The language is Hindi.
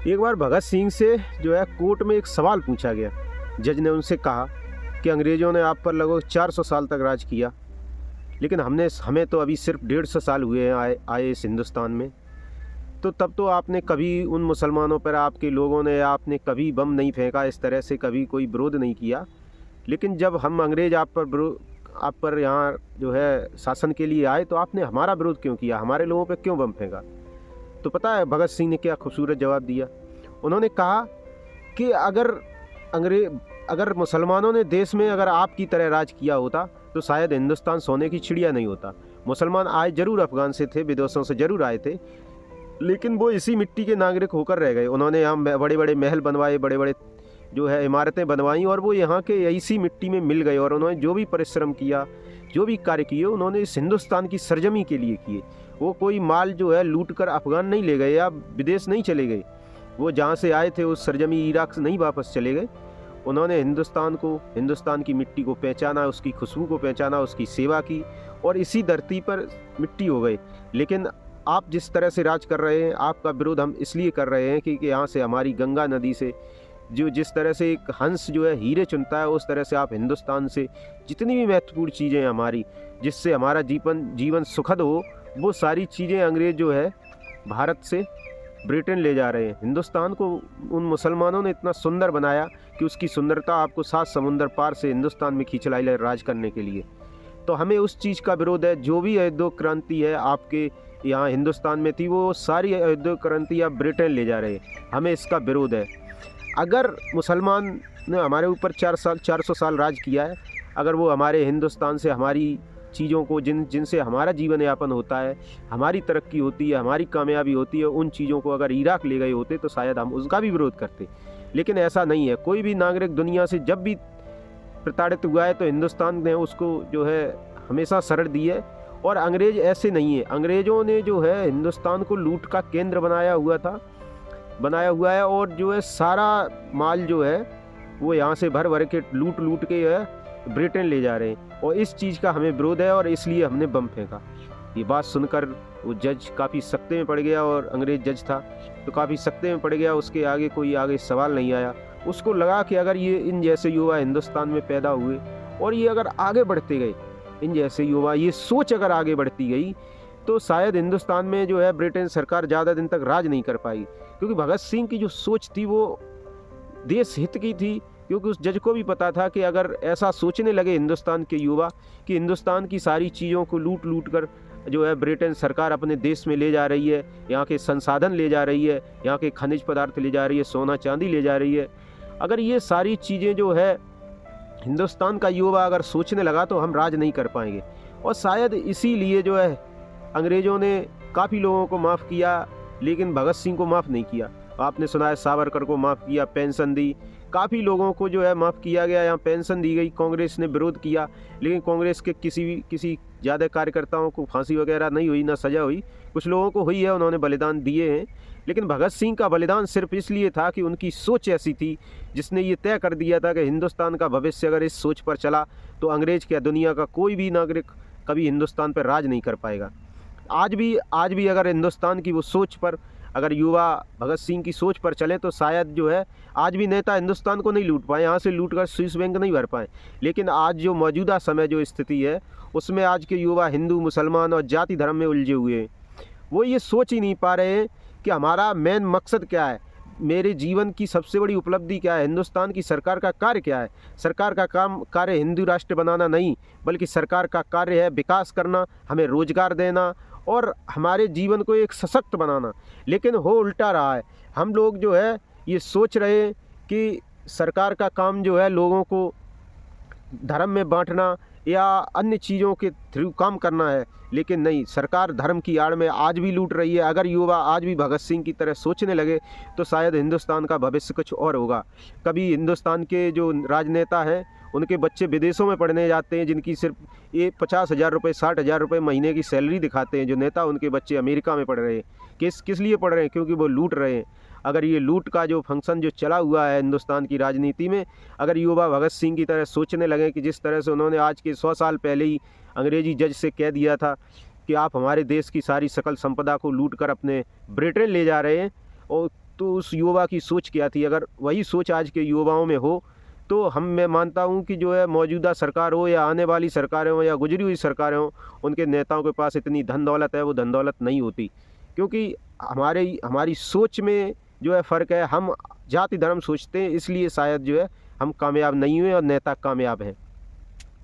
एक बार भगत सिंह से जो है कोर्ट में एक सवाल पूछा गया। जज ने उनसे कहा कि अंग्रेज़ों ने आप पर लगभग 400 साल तक राज किया, लेकिन हमें तो अभी सिर्फ 150 साल हुए हैं आए इस हिंदुस्तान में। तो तब तो आपने कभी उन मुसलमानों पर, आपके लोगों ने, आपने कभी बम नहीं फेंका, इस तरह से कभी कोई विरोध नहीं किया। लेकिन जब हम अंग्रेज़ आप पर यहाँ जो है शासन के लिए आए तो आपने हमारा विरोध क्यों किया, हमारे लोगों पर क्यों बम फेंका? तो पता है भगत सिंह ने क्या खूबसूरत जवाब दिया। उन्होंने कहा कि अगर मुसलमानों ने देश में अगर आपकी तरह राज किया होता तो शायद हिंदुस्तान सोने की चिड़िया नहीं होता। मुसलमान आए जरूर, अफगान से थे, विदेशों से जरूर आए थे, लेकिन वो इसी मिट्टी के नागरिक होकर रह गए। उन्होंने यहाँ बड़े बड़े महल बनवाए, बड़े बड़े जो है इमारतें बनवाई, और वो यहाँ के इसी मिट्टी में मिल गए। और उन्होंने जो भी परिश्रम किया, जो भी कार्य किए, उन्होंने इस हिंदुस्तान की सरजमी के लिए किए। वो कोई माल जो है लूट कर अफगान नहीं ले गए या विदेश नहीं चले गए। वो जहाँ से आए थे उस सरजमी इराक से नहीं वापस चले गए। उन्होंने हिंदुस्तान को, हिंदुस्तान की मिट्टी को पहचाना, उसकी खुशबू को पहचाना, उसकी सेवा की, और इसी धरती पर मिट्टी हो गए। लेकिन आप जिस तरह से राज कर रहे हैं, आपका विरोध हम इसलिए कर रहे हैं कि यहाँ से हमारी गंगा नदी से जो जिस तरह से एक हंस जो है हीरे चुनता है, उस तरह से आप हिंदुस्तान से जितनी भी महत्वपूर्ण चीज़ें हैं हमारी, जिससे हमारा जीवन सुखद हो, वो सारी चीज़ें अंग्रेज़ जो है भारत से ब्रिटेन ले जा रहे हैं। हिंदुस्तान को उन मुसलमानों ने इतना सुंदर बनाया कि उसकी सुंदरता आपको 7 समुंदर पार से हिंदुस्तान में खींच लाई राज करने के लिए। तो हमें उस चीज़ का विरोध है। जो भी औद्योगिक क्रांति है आपके यहाँ हिंदुस्तान में थी, वो सारी औद्योगिक क्रांति आप ब्रिटेन ले जा रहे हैं। हमें इसका विरोध है। अगर मुसलमान ने हमारे ऊपर 400 साल राज किया है, अगर वो हमारे हिंदुस्तान से हमारी चीज़ों को जिनसे हमारा जीवन यापन होता है, हमारी तरक्की होती है, हमारी कामयाबी होती है, उन चीज़ों को अगर इराक ले गए होते तो शायद हम उसका भी विरोध करते। लेकिन ऐसा नहीं है। कोई भी नागरिक दुनिया से जब भी प्रताड़ित हुआ है तो हिंदुस्तान ने उसको जो है हमेशा शरण दी है। और अंग्रेज़ ऐसे नहीं है। अंग्रेज़ों ने जो है हिंदुस्तान को लूट का केंद्र बनाया हुआ है, और जो है सारा माल जो है वो यहाँ से भर के लूट के है ब्रिटेन ले जा रहे हैं। और इस चीज़ का हमें विरोध है, और इसलिए हमने बम फेंका। ये बात सुनकर वो जज काफ़ी सख्ते में पड़ गया, और अंग्रेज़ जज था तो काफ़ी सख्ते में पड़ गया। उसके आगे कोई सवाल नहीं आया। उसको लगा कि अगर ये इन जैसे युवा हिंदुस्तान में पैदा हुए और ये अगर आगे बढ़ते गए, इन जैसे युवा, ये सोच अगर आगे बढ़ती गई, तो शायद हिंदुस्तान में जो है ब्रिटेन सरकार ज़्यादा दिन तक राज नहीं कर पाई। क्योंकि भगत सिंह की जो सोच थी वो देश हित की थी। क्योंकि उस जज को भी पता था कि अगर ऐसा सोचने लगे हिंदुस्तान के युवा कि हिंदुस्तान की सारी चीज़ों को लूट कर जो है ब्रिटेन सरकार अपने देश में ले जा रही है, यहाँ के संसाधन ले जा रही है, यहाँ के खनिज पदार्थ ले जा रही है, सोना चांदी ले जा रही है, अगर ये सारी चीज़ें जो है हिंदुस्तान का युवा अगर सोचने लगा तो हम राज नहीं कर पाएंगे। और शायद इसीलिए जो है अंग्रेज़ों ने काफ़ी लोगों को माफ़ किया, लेकिन भगत सिंह को माफ़ नहीं किया। आपने सुना है सावरकर को माफ़ किया, पेंशन दी, काफ़ी लोगों को जो है माफ़ किया गया, यहाँ पेंशन दी गई। कांग्रेस ने विरोध किया, लेकिन कांग्रेस के किसी ज़्यादा कार्यकर्ताओं को फांसी वगैरह नहीं हुई, ना सज़ा हुई। कुछ लोगों को हुई है, उन्होंने बलिदान दिए हैं। लेकिन भगत सिंह का बलिदान सिर्फ इसलिए था कि उनकी सोच ऐसी थी जिसने ये तय कर दिया था कि हिंदुस्तान का भविष्य अगर इस सोच पर चला तो अंग्रेज़ क्या दुनिया का कोई भी नागरिक कभी हिंदुस्तान पर राज नहीं कर पाएगा। आज भी अगर हिंदुस्तान की वो सोच पर, अगर युवा भगत सिंह की सोच पर चलें तो शायद जो है आज भी नेता हिंदुस्तान को नहीं लूट पाए, यहाँ से लूट कर स्विस बैंक नहीं भर पाए। लेकिन आज जो मौजूदा समय जो स्थिति है उसमें आज के युवा हिंदू, मुसलमान और जाति धर्म में उलझे हुए हैं। वो ये सोच ही नहीं पा रहे हैं कि हमारा मेन मकसद क्या है, मेरे जीवन की सबसे बड़ी उपलब्धि क्या है, हिंदुस्तान की सरकार का कार्य क्या है। सरकार का कार्य हिंदू राष्ट्र बनाना नहीं, बल्कि सरकार का कार्य है विकास करना, हमें रोजगार देना और हमारे जीवन को एक सशक्त बनाना। लेकिन हो उल्टा रहा है। हम लोग जो है ये सोच रहे हैं कि सरकार का काम जो है लोगों को धर्म में बांटना या अन्य चीज़ों के थ्रू काम करना है, लेकिन नहीं, सरकार धर्म की आड़ में आज भी लूट रही है। अगर युवा आज भी भगत सिंह की तरह सोचने लगे तो शायद हिंदुस्तान का भविष्य कुछ और होगा। कभी हिंदुस्तान के जो राजनेता हैं उनके बच्चे विदेशों में पढ़ने जाते हैं, जिनकी सिर्फ ये 50,000 रुपये 60,000 रुपये महीने की सैलरी दिखाते हैं। जो नेता, उनके बच्चे अमेरिका में पढ़ रहे हैं। किस लिए पढ़ रहे हैं? क्योंकि वो लूट रहे हैं। अगर ये लूट का जो फंक्शन जो चला हुआ है हिंदुस्तान की राजनीति में, अगर युवा भगत सिंह की तरह सोचने लगे कि जिस तरह से उन्होंने आज के 100 साल पहले ही अंग्रेजी जज से कह दिया था कि आप हमारे देश की सारी सकल संपदा को लूट कर अपने ब्रिटेन ले जा रहे हैं, और तो उस युवा की सोच क्या थी। अगर वही सोच आज के युवाओं में हो तो मैं मानता हूँ कि जो है मौजूदा सरकार हो या आने वाली सरकारें हो या गुजरी हुई सरकारें हों, उनके नेताओं के पास इतनी धन दौलत है, वो धन दौलत नहीं होती। क्योंकि हमारी सोच में जो है फ़र्क है। हम जाति धर्म सोचते हैं, इसलिए शायद जो है हम कामयाब नहीं हुए और नेता कामयाब हैं।